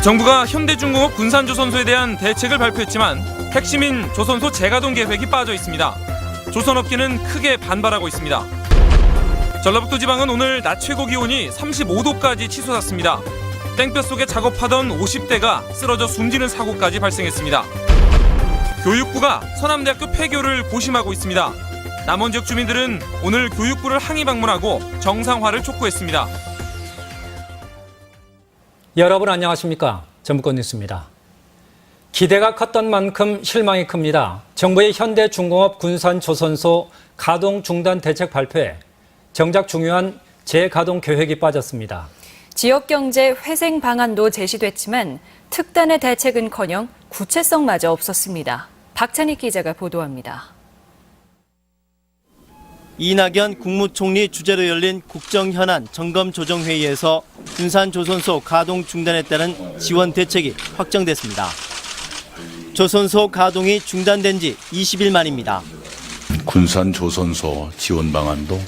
정부가 현대중공업 군산조선소에 대한 대책을 발표했지만 핵심인 조선소 재가동 계획이 빠져 있습니다. 조선업계는 크게 반발하고 있습니다. 전라북도 지방은 오늘 낮 최고 기온이 35도까지 치솟았습니다. 땡볕 속에 작업하던 50대가 쓰러져 숨지는 사고까지 발생했습니다. 교육부가 서남대학교 폐교를 고심하고 있습니다. 남원 지역 주민들은 오늘 교육부를 항의 방문하고 정상화를 촉구했습니다. 여러분 안녕하십니까? 전북권 뉴스입니다. 기대가 컸던 만큼 실망이 큽니다. 정부의 현대중공업 군산조선소 가동 중단 대책 발표에 정작 중요한 재가동 계획이 빠졌습니다. 지역경제 회생 방안도 제시됐지만 특단의 대책은커녕 구체성마저 없었습니다. 박찬익 기자가 보도합니다. 이낙연 국무총리 주재로 열린 국정현안 점검조정회의에서 군산조선소 가동 중단에 따른 지원 대책이 확정됐습니다. 조선소 가동이 중단된 지 20일 만입니다. 군산조선소 지원 방안도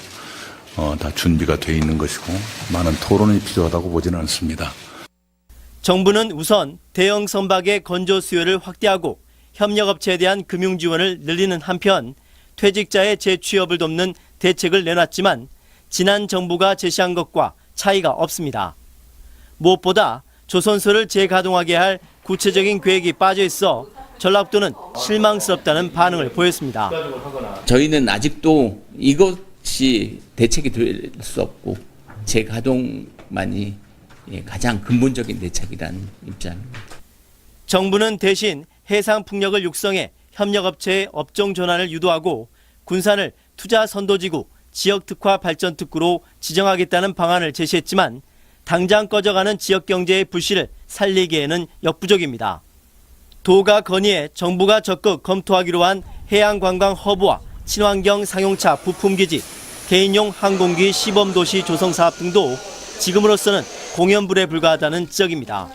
다 준비가 돼 있는 것이고 많은 토론이 필요하다고 보지는 않습니다. 정부는 우선 대형 선박의 건조 수요를 확대하고 협력업체에 대한 금융 지원을 늘리는 한편 퇴직자의 재취업을 돕는 대책을 내놨지만 지난 정부가 제시한 것과 차이가 없습니다. 무엇보다 조선소를 재가동하게 할 구체적인 계획이 빠져 있어 전라북도는 실망스럽다는 반응을 보였습니다. 저희는 아직도 이것이 대책이 될 수 없고 재가동만이 가장 근본적인 대책이라는 입장입니다. 정부는 대신 해상풍력을 육성해 협력업체의 업종 전환을 유도하고 군산을 투자 선도지구, 지역특화 발전특구로 지정하겠다는 방안을 제시했지만 당장 꺼져가는 지역경제의 불씨를 살리기에는 역부족입니다. 도가 건의해 정부가 적극 검토하기로 한 해양관광 허브와 친환경 상용차 부품기지, 개인용 항공기 시범도시 조성사업 등도 지금으로서는 공연불에 불과하다는 지적입니다.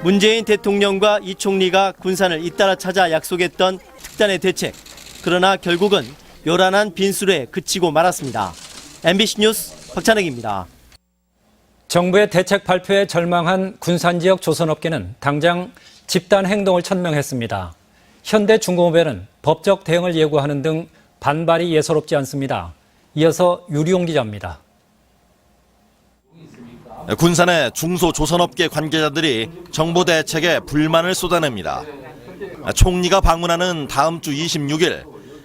문재인 대통령과 이 총리가 군산을 잇따라 찾아 약속했던 특단의 대책. 그러나 결국은 요란한 빈수레에 그치고 말았습니다. MBC 뉴스 박찬익입니다. 정부의 대책 발표에 절망한 군산 지역 조선업계는 당장 집단 행동을 천명했습니다. 현대중공업에는 법적 대응을 예고하는 등 반발이 예사롭지 않습니다. 이어서 유리용 기자입니다. 군산의 중소조선업계 관계자들이 정부 대책에 불만을 쏟아냅니다. 총리가 방문하는 다음 주 26일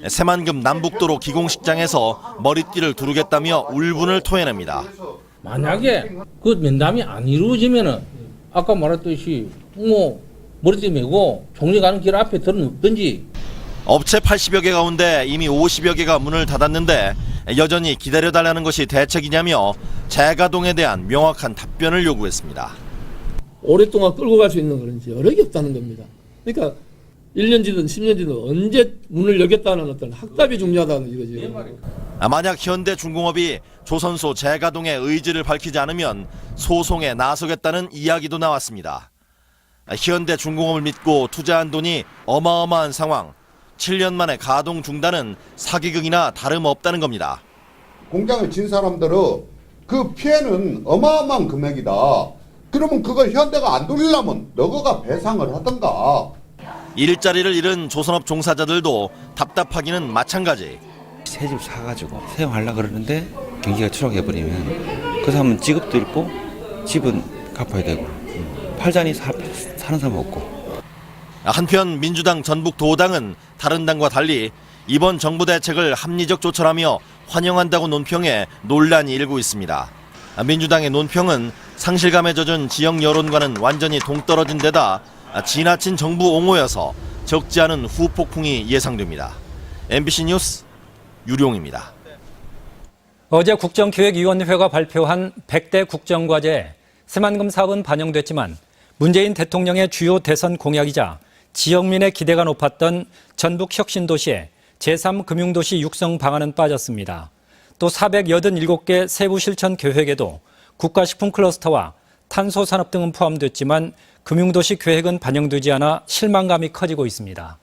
새만금 남북도로 기공식장에서 머리띠를 두르겠다며 울분을 토해냅니다. 만약에 그 면담이 안 이루어지면은 아까 말했듯이 머리띠 메고 총리 가는 길 앞에 들어눕든지. 업체 80여 개 가운데 이미 50여 개가 문을 닫았는데 여전히 기다려달라는 것이 대책이냐며 재가동에 대한 명확한 답변을 요구했습니다. 오랫동안 끌고 갈 수 있는 그런 여력이 없다는 겁니다. 그러니까 1년지든 10년지든 언제 문을 열겠다는 어떤 확답이 중요하다는 이거지. 만약 현대중공업이 조선소 재가동의 의지를 밝히지 않으면 소송에 나서겠다는 이야기도 나왔습니다. 현대중공업을 믿고 투자한 돈이 어마어마한 상황. 7년 만에 가동 중단은 사기극이나 다름없다는 겁니다. 공장을 진 사람들은 그 피해는 어마어마한 금액이다. 그러면 그걸 현대가 안 돌리려면 너가 배상을 하던가. 일자리를 잃은 조선업 종사자들도 답답하기는 마찬가지. 새 집 사가지고 사용하려고 그러는데 경기가 추락해버리면 그 사람은 직업도 잃고 집은 갚아야 되고 팔자니 사는 사람 없고. 한편 민주당 전북도당은 다른 당과 달리 이번 정부 대책을 합리적 조처라며 환영한다고 논평해 논란이 일고 있습니다. 민주당의 논평은 상실감에 젖은 지역 여론과는 완전히 동떨어진 데다 지나친 정부 옹호여서 적지 않은 후폭풍이 예상됩니다. MBC 뉴스 유룡입니다. 어제 국정기획위원회가 발표한 100대 국정과제에 새만금 사업은 반영됐지만 문재인 대통령의 주요 대선 공약이자 지역민의 기대가 높았던 전북혁신도시의 제3금융도시 육성 방안은 빠졌습니다. 또 487개 세부 실천 계획에도 국가식품 클러스터와 탄소산업 등은 포함됐지만 금융도시 계획은 반영되지 않아 실망감이 커지고 있습니다.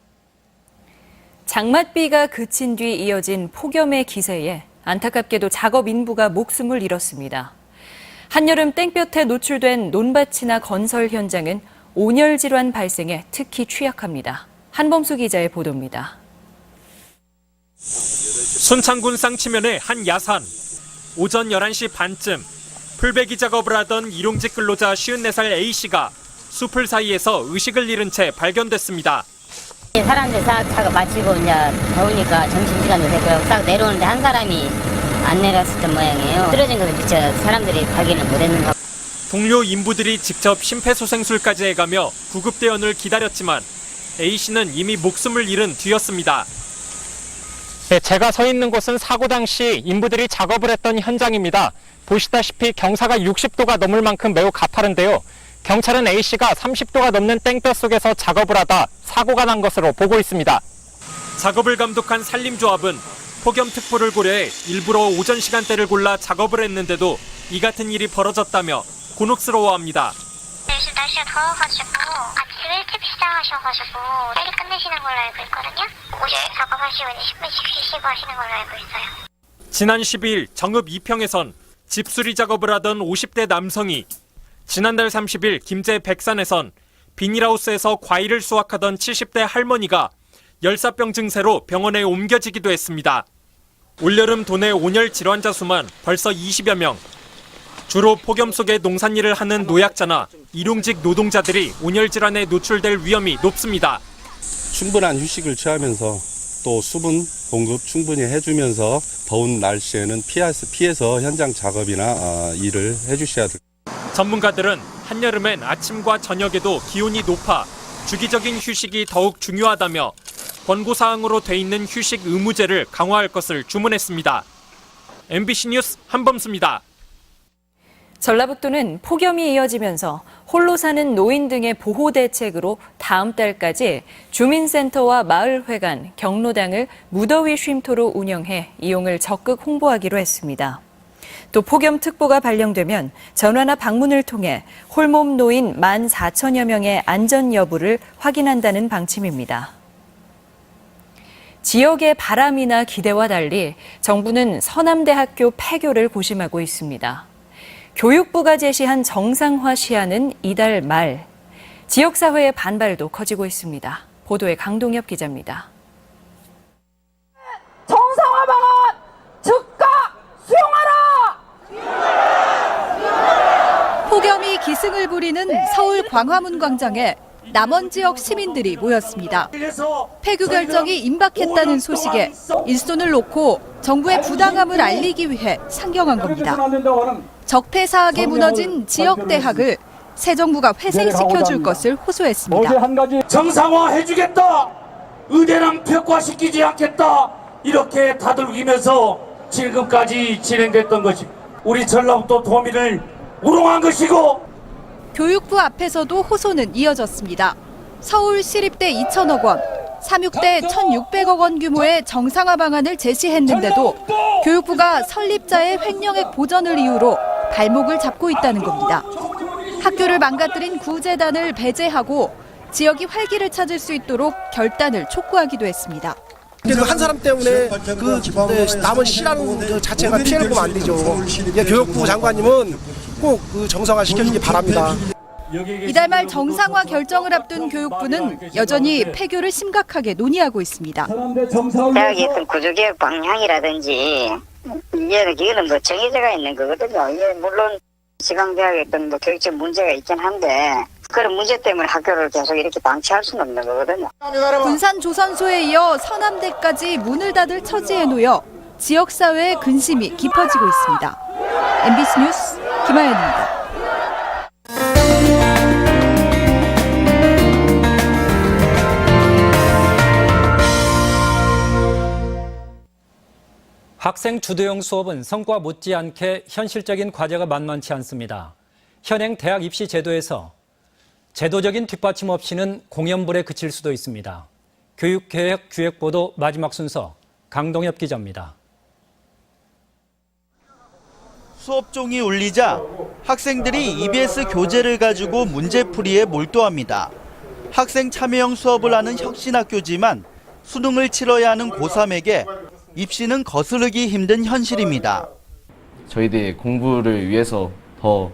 장맛비가 그친 뒤 이어진 폭염의 기세에 안타깝게도 작업 인부가 목숨을 잃었습니다. 한여름 땡볕에 노출된 논밭이나 건설 현장은 온열 질환 발생에 특히 취약합니다. 한범수 기자의 보도입니다. 순창군 쌍치면의 한 야산. 오전 11시 반쯤 풀베기 작업을 하던 일용직 근로자 54살 A씨가 숲을 사이에서 의식을 잃은 채 발견됐습니다. 사람들 싹 작업 마치고 이제 더우니까 점심시간도 됐고요. 싹 내려오는데 한 사람이 안 내렸었던 모양이에요. 쓰러진 것에 미쳐 사람들이 확인을 못했는 거. 동료 인부들이 직접 심폐소생술까지 해가며 구급대원을 기다렸지만 A씨는 이미 목숨을 잃은 뒤였습니다. 네, 제가 서 있는 곳은 사고 당시 인부들이 작업을 했던 현장입니다. 보시다시피 경사가 60도가 넘을 만큼 매우 가파른데요. 경찰은 A씨가 30도가 넘는 땡볕 속에서 작업을 하다 사고가 난 것으로 보고 있습니다. 작업을 감독한 산림조합은 폭염특보를 고려해 일부러 오전 시간대를 골라 작업을 했는데도 이 같은 일이 벌어졌다며 곤혹스러워합니다. 요즘 날씨가 더워가지고 아침에 일찍 시작하셔가지고 빨리 끝내시는 걸로 알고 있거든요. 오후에 작업하시고 이제 10분씩 쉬시고 하시는 걸로 알고 있어요. 지난 12일 정읍 이평에선 집수리 작업을 하던 50대 남성이, 지난달 30일 김제 백산에선 비닐하우스에서 과일을 수확하던 70대 할머니가 열사병 증세로 병원에 옮겨지기도 했습니다. 올여름 도내 온열 질환자 수만 벌써 20여 명. 주로 폭염 속에 농산일을 하는 노약자나 일용직 노동자들이 온열 질환에 노출될 위험이 높습니다. 충분한 휴식을 취하면서 또 수분 공급 충분히 해주면서 더운 날씨에는 피해서 현장 작업이나 일을 해주셔야 됩니다. 전문가들은 한여름엔 아침과 저녁에도 기온이 높아 주기적인 휴식이 더욱 중요하다며 권고사항으로 돼 있는 휴식 의무제를 강화할 것을 주문했습니다. MBC 뉴스 한범수입니다. 전라북도는 폭염이 이어지면서 홀로 사는 노인 등의 보호 대책으로 다음 달까지 주민센터와 마을회관, 경로당을 무더위 쉼터로 운영해 이용을 적극 홍보하기로 했습니다. 또 폭염특보가 발령되면 전화나 방문을 통해 홀몸 노인 14,000여 명의 안전 여부를 확인한다는 방침입니다. 지역의 바람이나 기대와 달리 정부는 서남대학교 폐교를 고심하고 있습니다. 교육부가 제시한 정상화 시한은 이달 말. 지역사회의 반발도 커지고 있습니다. 보도에 강동엽 기자입니다. 정상화 방안 즉각 수용하라! 폭염이 기승을 부리는 서울 광화문 광장에 남원 지역 시민들이 모였습니다. 폐교 결정이 임박했다는 소식에 일손을 놓고 정부의 부당함을 알리기 위해 상경한 겁니다. 적폐 사학에 무너진 지역 대학을 새 정부가 회생시켜줄 것을 호소했습니다. 정상화해주겠다. 의대랑 폐과시키지 않겠다. 이렇게 다독이면서 지금까지 진행됐던 것이 우리 전라북도 도민을 우롱한 것이고, 교육부 앞에서도 호소는 이어졌습니다. 서울 시립대 2천억 원, 삼육대 1,600억 원 규모의 정상화 방안을 제시했는데도 교육부가 설립자의 횡령액 보전을 이유로 발목을 잡고 있다는 겁니다. 학교를 망가뜨린 구재단을 배제하고 지역이 활기를 찾을 수 있도록 결단을 촉구하기도 했습니다. 한 사람 때문에 남은 시라는 그 자체가 피해를 보면 안 되죠. 교육부 장관님은 꼭 정상화 시켜주기 바랍니다. 이달 말 정상화 결정을 앞둔 교육부는 여전히 폐교를 심각하게 논의하고 있습니다. 대학의 어떤 구조개혁 방향이라든지 이거는 뭐 정해져가 있는 거거든요. 이게 물론 지방대학의 어떤 뭐 교육적 문제가 있긴 한데 그런 문제 때문에 학교를 계속 이렇게 방치할 수는 없는 거거든요. 군산 조선소에 이어 서남대까지 문을 닫을 처지에 놓여 지역사회의 근심이 깊어지고 있습니다. MBC 뉴스 김하연입니다. 학생 주도형 수업은 성과 못지않게 현실적인 과제가 만만치 않습니다. 현행 대학 입시 제도에서 제도적인 뒷받침 없이는 공연불에 그칠 수도 있습니다. 교육개혁 기획보도 마지막 순서 강동엽 기자입니다. 수업종이 울리자 학생들이 EBS 교재를 가지고 문제풀이에 몰두합니다. 학생 참여형 수업을 하는 혁신학교지만 수능을 치러야 하는 고3에게 입시는 거스르기 힘든 현실입니다. 저희들이 공부를 위해서 더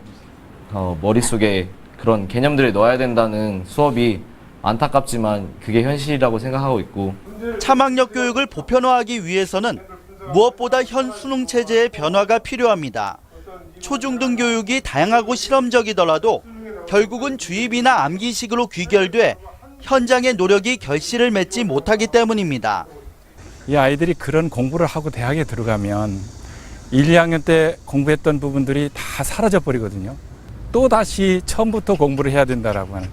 머릿속에 그런 개념들을 넣어야 된다는 수업이 안타깝지만 그게 현실이라고 생각하고 있고, 참학력 교육을 보편화하기 위해서는 무엇보다 현 수능 체제의 변화가 필요합니다. 초중등 교육이 다양하고 실험적이더라도 결국은 주입이나 암기식으로 귀결돼 현장의 노력이 결실을 맺지 못하기 때문입니다. 이 아이들이 그런 공부를 하고 대학에 들어가면 1, 2학년 때 공부했던 부분들이 다 사라져 버리거든요. 또 다시 처음부터 공부를 해야 된다라고 하는.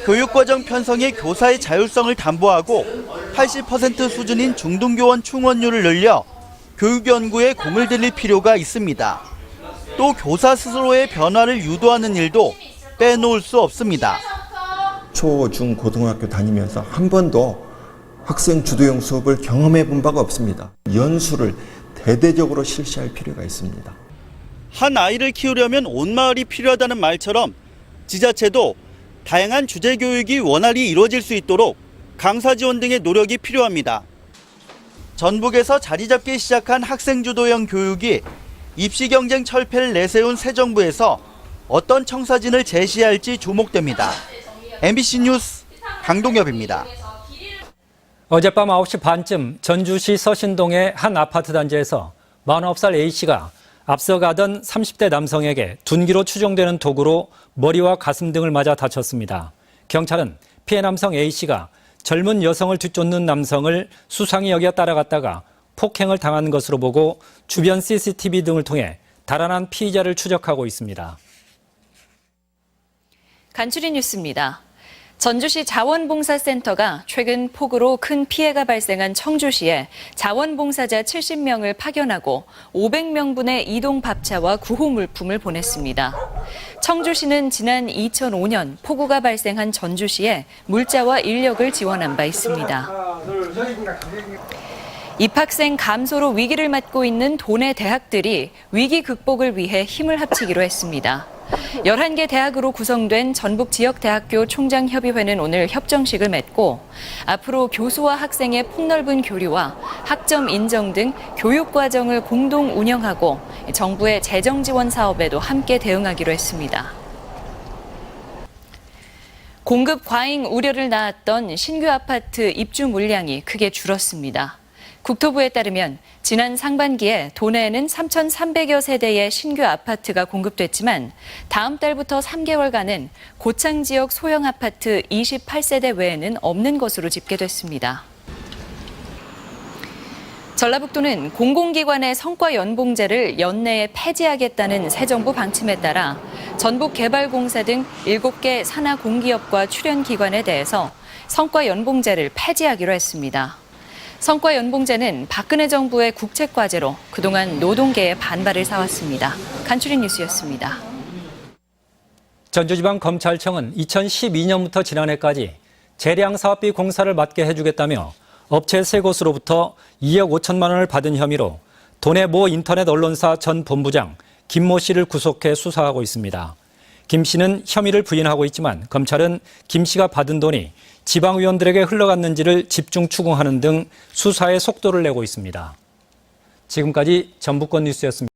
교육과정 편성의 교사의 자율성을 담보하고 80% 수준인 중등교원 충원율을 늘려 교육 연구에 공을 들일 필요가 있습니다. 또 교사 스스로의 변화를 유도하는 일도 빼놓을 수 없습니다. 초, 중, 고등학교 다니면서 한 번도 학생 주도형 수업을 경험해 본 바가 없습니다. 연수를 대대적으로 실시할 필요가 있습니다. 한 아이를 키우려면 온 마을이 필요하다는 말처럼 지자체도 다양한 주제 교육이 원활히 이루어질 수 있도록 강사 지원 등의 노력이 필요합니다. 전북에서 자리 잡기 시작한 학생 주도형 교육이 입시 경쟁 철폐를 내세운 새 정부에서 어떤 청사진을 제시할지 주목됩니다. MBC 뉴스 강동엽입니다. 어젯밤 9시 반쯤 전주시 서신동의 한 아파트 단지에서 49살 A씨가 앞서가던 30대 남성에게 둔기로 추정되는 도구로 머리와 가슴 등을 맞아 다쳤습니다. 경찰은 피해 남성 A씨가 젊은 여성을 뒤쫓는 남성을 수상히 여겨 따라갔다가 폭행을 당한 것으로 보고 주변 CCTV 등을 통해 달아난 피의자를 추적하고 있습니다. 간추린 뉴스입니다. 전주시 자원봉사센터가 최근 폭우로 큰 피해가 발생한 청주시에 자원봉사자 70명을 파견하고 500명분의 이동 밥차와 구호 물품을 보냈습니다. 청주시는 지난 2005년 폭우가 발생한 전주시에 물자와 인력을 지원한 바 있습니다. 입학생 감소로 위기를 맞고 있는 도내 대학들이 위기 극복을 위해 힘을 합치기로 했습니다. 11개 대학으로 구성된 전북지역대학교 총장협의회는 오늘 협정식을 맺고 앞으로 교수와 학생의 폭넓은 교류와 학점 인정 등 교육과정을 공동 운영하고 정부의 재정 지원 사업에도 함께 대응하기로 했습니다. 공급 과잉 우려를 낳았던 신규 아파트 입주 물량이 크게 줄었습니다. 국토부에 따르면 지난 상반기에 도내에는 3,300여 세대의 신규 아파트가 공급됐지만 다음 달부터 3개월간은 고창 지역 소형 아파트 28세대 외에는 없는 것으로 집계됐습니다. 전라북도는 공공기관의 성과연봉제를 연내에 폐지하겠다는 새 정부 방침에 따라 전북개발공사 등 7개 산하 공기업과 출연기관에 대해서 성과연봉제를 폐지하기로 했습니다. 성과연봉제는 박근혜 정부의 국책과제로 그동안 노동계의 반발을 사왔습니다. 간추린 뉴스였습니다. 전주지방검찰청은 2012년부터 지난해까지 재량사업비 공사를 맡게 해주겠다며 업체 3곳으로부터 2억 5천만 원을 받은 혐의로 도내 모 인터넷 언론사 전 본부장 김모 씨를 구속해 수사하고 있습니다. 김 씨는 혐의를 부인하고 있지만 검찰은 김 씨가 받은 돈이 지방위원들에게 흘러갔는지를 집중 추궁하는 등 수사에 속도를 내고 있습니다. 지금까지 전북권 뉴스였습니다.